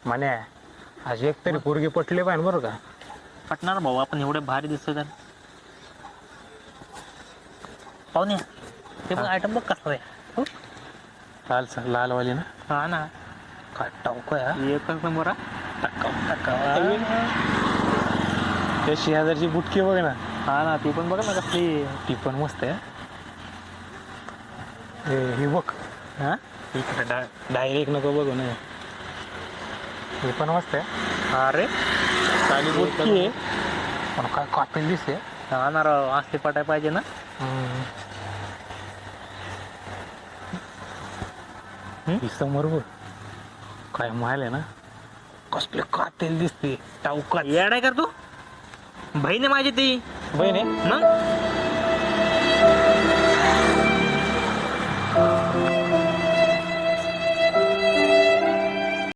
म्हणे आज एक तरी पोरगी पटली पाहिजे बरं का. पटणार भाऊ, आपण एवढे भारी दिसतोय तर. पाहुणे ते बघ, आयटम बघ कसं आहे. हो? लालवाली ना. हा ना, काय टावक आहे. एकच नंबर हा. त्या 6,000ची बुटकी बघ ना. हा ना, ती पण बघ ना कसली. ती पण मस्त आहे. हे बघ हा, डायरेक्ट नको बघू ना. हे पण मस्त आहे. अरे चाली बुटकी आहे पण काय कापेल दिसते. हा ना राव, असली पटाय पाहिजे ना. ही समोर बघ काय माल आहे ना. कसले कातेल दिसते. टावकात येडाय कर तू. बहीण आहे माझी ती. बहीण आहे. मग